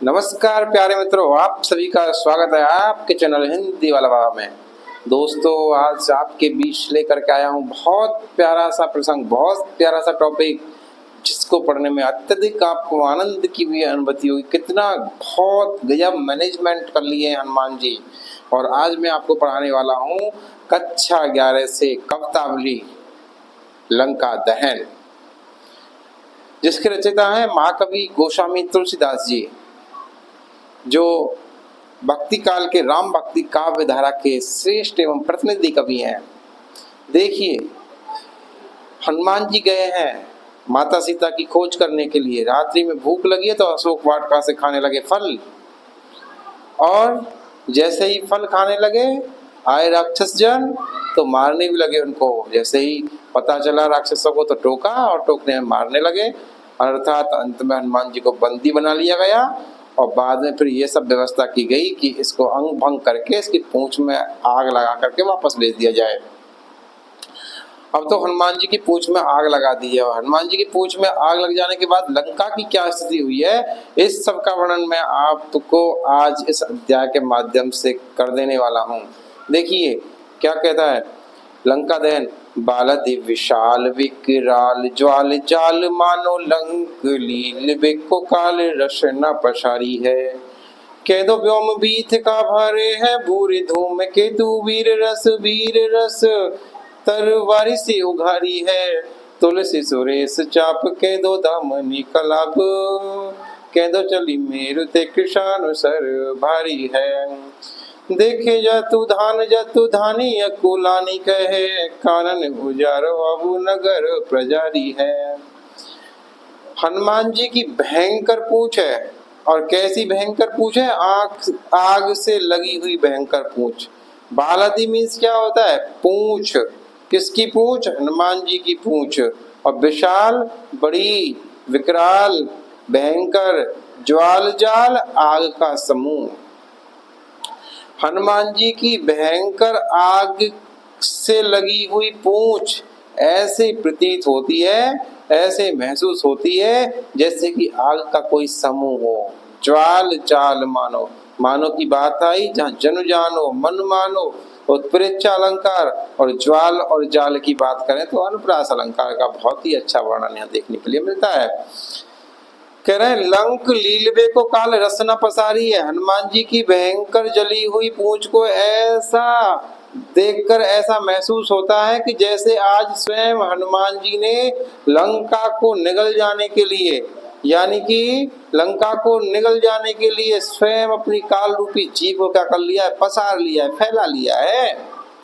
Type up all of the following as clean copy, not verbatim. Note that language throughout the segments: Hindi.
नमस्कार प्यारे मित्रों, आप सभी का स्वागत है आपके चैनल हिंदी वाला बाबा में। दोस्तों, आज आपके बीच लेकर के आया हूँ बहुत प्यारा सा प्रसंग, बहुत प्यारा सा टॉपिक, जिसको पढ़ने में अत्यधिक आपको आनंद की भी अनुभूति होगी। कितना बहुत गजब मैनेजमेंट कर लिए हैं हनुमान जी। और आज मैं आपको पढ़ाने वाला हूँ कक्षा 11 से कवितावली लंका दहन, जिसके रचयिता हैं महाकवि गोस्वामी तुलसीदास जी, जो भक्ति काल के राम भक्ति काव्य धारा के श्रेष्ठ एवं प्रतिनिधि कवि हैं। देखिए, हनुमान जी गए हैं माता सीता की खोज करने के लिए। रात्रि में भूख लगी है तो अशोक वाटिका से खाने लगे फल, और जैसे ही फल खाने लगे आए राक्षस जन तो मारने भी लगे उनको। जैसे ही पता चला राक्षसों को तो टोका, और टोकने में मारने लगे। अर्थात अंत में हनुमान जी को बंदी बना लिया गया, और बाद में फिर ये सब व्यवस्था की गई कि इसको अंग भंग करके इसकी पूंछ में आग लगा करके वापस भेज दिया जाए। अब तो हनुमान जी की पूंछ में आग लगा दी है, और हनुमान जी की पूंछ में आग लग जाने के बाद लंका की क्या स्थिति हुई है, इस सब का वर्णन मैं आपको आज इस अध्याय के माध्यम से कर देने वाला हूँ। देखिए क्या कहता है। लंका दहन। बालधि विशाल विकराल ज्वाल जाल, मानो लंक लील बेको काल रस न पसारी है। केदो व्योम बीथ का भरे है, भूरि धूम केतु वीर रस तरवारी से उघारी है। तुलसी सुरेश चाप केदो दामनी कलाप, केदो चली मेरु ते कृषानु सर भारी है। देखे जतु धानी अकुलानी कहे, कानन उजारो अबू नगर प्रजारी है। हनुमान जी की भयंकर पूंछ है, और कैसी भयंकर पूंछ है, आग से लगी हुई भयंकर पूंछ। बालादी मीन्स क्या होता है, पूंछ। किसकी पूंछ? हनुमान जी की पूंछ। और विशाल बड़ी, विकराल भयंकर, ज्वाल जाल आग का समूह। हनुमान जी की भयंकर आग से लगी हुई पूंछ ऐसे प्रतीत होती है, ऐसे महसूस होती है जैसे कि आग का कोई समूह हो। ज्वाल जाल मानो की बात आई, जहाँ जन जानो मन मानो, उत्प्रेक्षा अलंकार, और ज्वाल और जाल की बात करें तो अनुप्रास अलंकार का बहुत ही अच्छा वर्णन यहाँ देखने के लिए मिलता है। कह रहे हैं लंक लीलबे को काल रस न पसारी है। हनुमान जी की भयंकर जली हुई पूंछ को ऐसा देखकर ऐसा महसूस होता है कि जैसे आज स्वयं हनुमान जी ने लंका को निगल जाने के लिए, यानी कि लंका को निगल जाने के लिए स्वयं अपनी काल रूपी जीभ को क्या कर लिया है, पसार लिया है, फैला लिया है।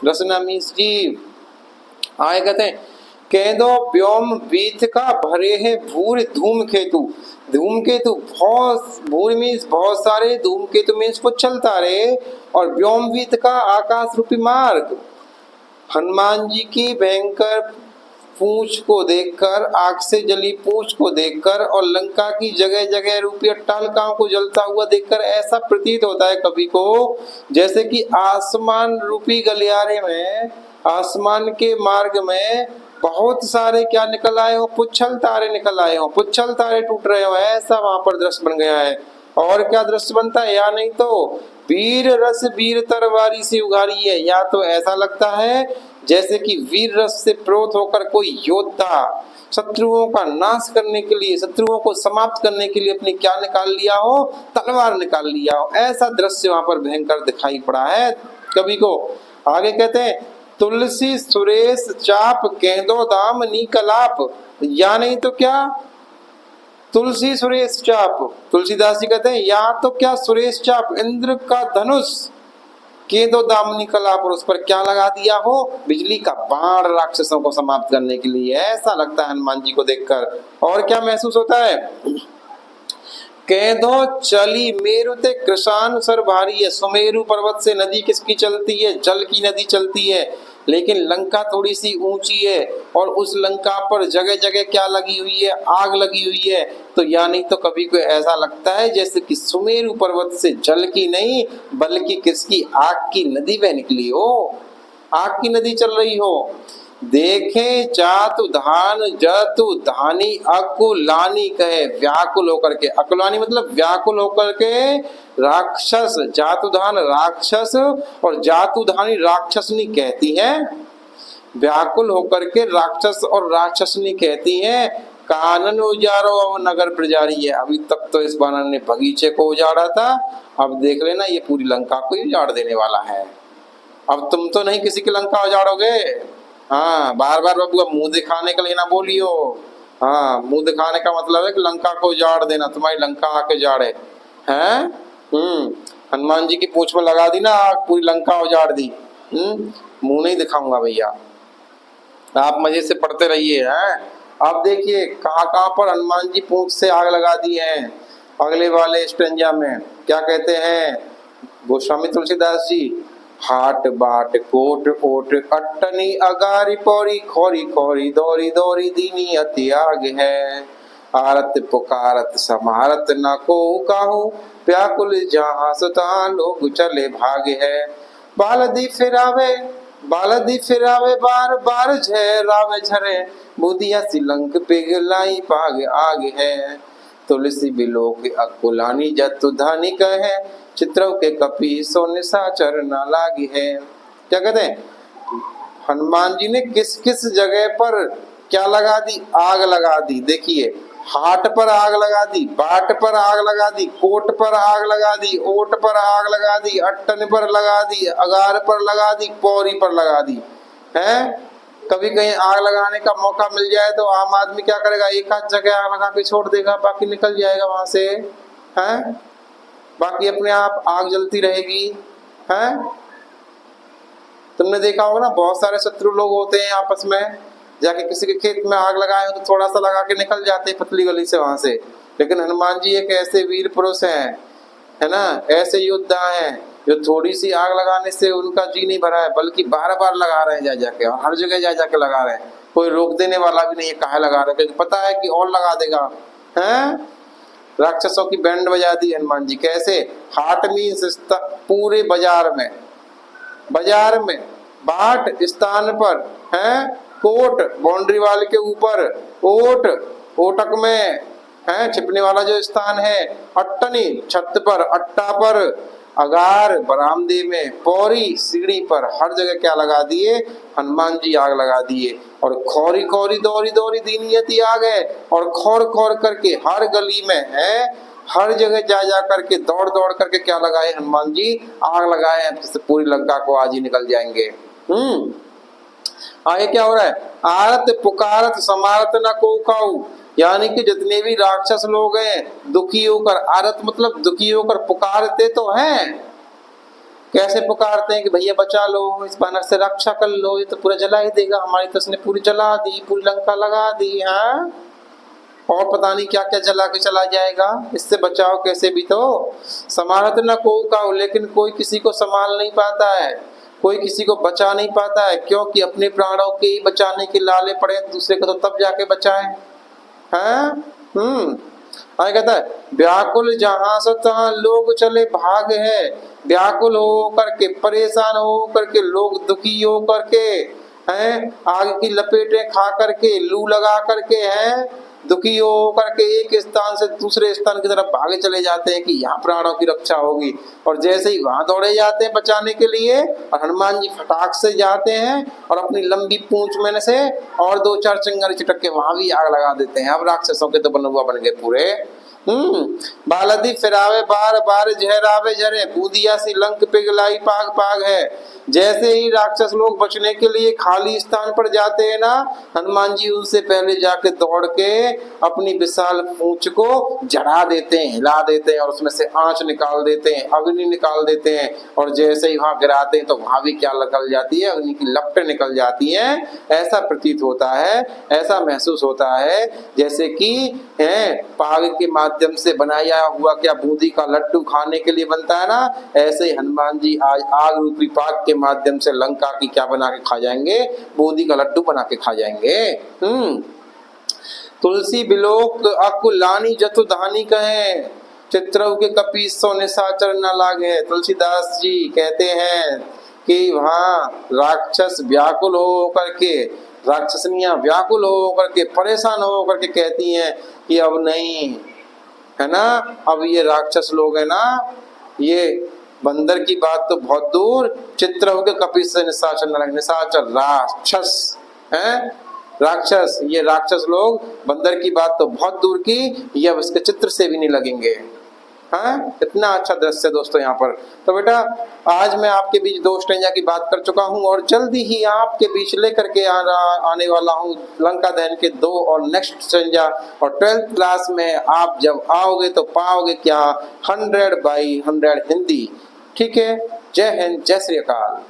रसना मीन्स जीभ। आए कहते हैं केंदो व्योम बीथ का भरे है भूर धूमकेतु। धूमकेतु बहुत, भूर मीन्स बहुत सारे, धूमकेतु मीन्स पुच्छल तारे, और व्योमवीत का आकाश रूपी मार्ग। हनुमान जी की भयंकर पूंछ को देखकर, आग से जली पूंछ को देखकर, और लंका की जगह जगह रूपी अट्टालिकाओं को जलता हुआ देखकर ऐसा प्रतीत होता है कवि को जैसे कि आसमान रूपी गलियारे में, आसमान के मार्ग में बहुत सारे क्या निकल आए हो, पुच्छल तारे निकल आए हो, पुच्छल तारे टूट रहे हो, ऐसा वहां पर दृश्य बन गया है। और क्या दृश्य बनता है, या नहीं तो वीर रस वीर तरवारी से उघारी है। या तो ऐसा लगता है जैसे कि वीर रस से प्रोत होकर कोई योद्धा शत्रुओं का नाश करने के लिए, शत्रुओं को समाप्त करने के लिए अपनी क्या निकाल लिया हो, तलवार निकाल लिया हो। ऐसा दृश्य वहां पर भयंकर दिखाई पड़ा है कवि को। आगे कहते हैं तुलसी सुरेश चाप केंदो दाम नी कलाप। या नहीं तो क्या, तुलसी सुरेश चाप, तुलसीदास जी कहते हैं या तो क्या सुरेश चाप इंद्र का धनुष, केंदो दामनी कलाप, और उस पर क्या लगा दिया हो, बिजली का बाण राक्षसों को समाप्त करने के लिए। ऐसा लगता है हनुमान जी को देखकर। और क्या महसूस होता है, केंदो चली मेरु ते कृषान सर भारी है। सुमेरु पर्वत से नदी किसकी चलती है, जल की नदी चलती है, लेकिन लंका थोड़ी सी ऊंची है, और उस लंका पर जगह जगह क्या लगी हुई है, आग लगी हुई है। तो या नहीं तो कभी को ऐसा लगता है जैसे कि सुमेरु पर्वत से जल की नहीं बल्कि किसकी, आग की नदी बह निकली हो, आग की नदी चल रही हो। देखें जातु धान जतु धानी अकुलानी कहे, व्याकुल होकर के, अकुलानी मतलब व्याकुल होकर के राक्षस, जातु धान राक्षस और जातु धानी राक्षसनी कहती है, व्याकुल होकर के राक्षस और राक्षसनी कहती है। कानन उजारो अब नगर प्रजारी है। अभी तक तो इस बानर ने बगीचे को उजाड़ा था, अब देख लेना ये पूरी लंका को ही उजाड़ देने वाला है। अब तुम तो नहीं किसी की लंका उजाड़ोगे। हाँ, बार बार बाबू मुंह दिखाने के लिए ना बोलियो। हाँ, मुंह दिखाने का मतलब है कि लंका को उजाड़ देना, तुम्हारी लंका आके उजाड़े हैं। हनुमान जी की पूंछ में लगा दी ना आग, पूरी लंका उजाड़ दी। मुंह नहीं दिखाऊंगा भैया, आप मजे से पढ़ते रहिए। हैं, अब देखिए कहाँ कहाँ पर हनुमान जी पूंछ से आग लगा दी है। अगले वाले स्टेंजा में क्या कहते हैं गोस्वामी तुलसीदास जी, हाट बाट कोट ओट अट्टनी अगारी पौरी खोरी खोरी दौरी दौरी दीनी अति आग है। आरत पुकारत समारत न को काहू, व्याकुल जहाँ सुता लोग चले भाग है। बालदी फिरावे बार बार झरावे झरे, बुधिया सिलंक पिघलाई पाग आग है। तुलसी बिलोक अकुलानी जतु धानी कहे, चित्रव के कपि सो निशाचर न लागी है। क्या कहते हैं, हनुमान जी ने किस किस जगह पर क्या लगा दी, आग लगा दी। देखिए हाट पर आग लगा दी, बाट पर आग लगा दी, कोट पर आग लगा दी, ओट पर आग लगा दी, अट्टन पर लगा दी, अगार पर लगा दी, पौरी पर लगा दी। हैं, कभी कहीं आग लगाने का मौका मिल जाए तो आम आदमी क्या करेगा, एक आध जगह आग लगा के छोड़ देगा, बाकी निकल जाएगा वहां से। हैं, बाकी अपने आप आग जलती रहेगी। हैं, तुमने देखा होगा ना बहुत सारे शत्रु लोग होते हैं आपस में, जाके किसी के खेत में आग लगाए तो थोड़ा सा लगा के निकल जाते हैं पतली गली से वहां से। लेकिन हनुमान जी एक ऐसे वीर पुरुष हैं, है ना, ऐसे योद्धा हैं जो थोड़ी सी आग लगाने से उनका जी नहीं भरा है, बल्कि बार बार लगा रहे हैं जा जाके, और हर जगह जा जाके लगा रहे हैं। कोई रोक देने वाला भी नहीं है, काहे लगा रहे, क्योंकि पता है कि और लगा देगा। हैं, राक्षसों की बैंड बजा दी हनुमान जी। कैसे, हाट मीन्स पूरे बाजार में, बाट स्थान पर, हैं, कोट बाउंड्री वाल के ऊपर, ओट ओटक में, है छिपने वाला जो स्थान है, अट्टनी छत पर, अट्टा पर, अगार बरामदे में, पौरी सीढ़ी पर, हर जगह क्या लगा दिए, हनुमान जी आग लगा दिए। और खोरी खोरी दौरी दौरी दीनियती आग है, और खोर खोर करके हर गली में है, हर जगह जा जा करके दौड़ दौड़ करके क्या लगाए हनुमान जी, आग लगाए, जिससे पूरी लंका को आज ही निकल जाएंगे। आगे क्या हो रहा है, आरत पुकारत समारत न को खाऊ, यानी कि जितने भी राक्षस लोग हैं दुखी होकर, आरत मतलब दुखी होकर पुकारते तो हैं। कैसे पुकारते हैं कि भैया बचा लो, इस बानर से रक्षा कर लो, ये तो पूरा जला ही देगा, हमारी तो इसने पूरी जला दी, पूरी लंका लगा दी। हाँ, और पता नहीं क्या क्या जला के चला जाएगा, इससे बचाओ कैसे भी। तो समारत न को खाऊ, लेकिन कोई किसी को संभाल नहीं पाता है, कोई किसी को बचा नहीं पाता है, क्योंकि अपने प्राणों के ही बचाने के लाले पड़े, दूसरे को तो तब जाके बचाएं। हैं, आगे कहता है व्याकुल जहां से तहां लोग चले भाग है। व्याकुल हो करके, परेशान हो करके, लोग दुखी हो करके, हैं, आग की लपेटें खा करके, लू लगा करके, हैं, दुखी हो करके एक स्थान से दूसरे स्थान की तरफ भागे चले जाते हैं कि यहाँ प्राणों की रक्षा होगी। और जैसे ही वहां दौड़े जाते हैं बचाने के लिए, और हनुमान जी फटाक से जाते हैं और अपनी लंबी पूंछ में से और दो चार चिंगारी चिटक के वहां भी आग लगा देते हैं। अब राक्षसों के तो बनुआ बन गए पूरे। बालदी फिरावे बार बार झहरावे झरे, बूदिया सी लंक पिघलाई पाग पाग है। जैसे ही राक्षस लोग बचने के लिए खाली स्थान पर जाते हैं ना, हनुमान जी उनसे पहले जाके दौड़ के अपनी विशाल पूंछ को जड़ा देते हैं, हिला देते हैं, और उसमें से आंच निकाल देते हैं, अग्नि निकाल देते हैं। और जैसे ही वहां गिराते हैं तो वहां भी क्या निकल जाती है, अग्नि की लपटें निकल जाती हैं। ऐसा प्रतीत होता है, ऐसा महसूस होता है जैसे कि पाग के माध्यम से बनाया हुआ क्या बूंदी का लड्डू खाने के लिए बनता है ना, ऐसे ही हनुमान जी आज आग रूपी पाग के माध्यम से लंका की क्या बना के खा जाएंगे, बूंदी का लड्डू बना के खा जाएंगे। तुलसी बिलोक अकुलानी जतु धानी कहे, चित्रव के कपि सो निशाचर न लागे। तुलसीदास जी कहते हैं कि वहाँ राक्षस व्याकुल हो करके राक्षसनियां व्याकुल हो करके, परेशान हो करके कहती हैं कि अब नहीं, है ना, अब ये राक्षस लोग है ना, ये बंदर की बात तो बहुत दूर, चित्र हो के कपि से निशाचर न लगे, निशाचर राक्षस है, राक्षस, ये राक्षस लोग बंदर की बात तो बहुत दूर की, ये अब इसके चित्र से भी नहीं लगेंगे। हाँ, इतना अच्छा दृश्य दोस्तों यहाँ पर। तो बेटा आज मैं आपके बीच दो स्ट्रेंजा की बात कर चुका हूँ और जल्दी ही आपके बीच लेकर के आने वाला हूँ लंका दहन के 2 और नेक्स्ट स्ट्रेंजा। और 12th क्लास में आप जब आओगे तो पाओगे क्या, 100 by 100 हिंदी। ठीक है, जय हिंद, जय श्री अकाल।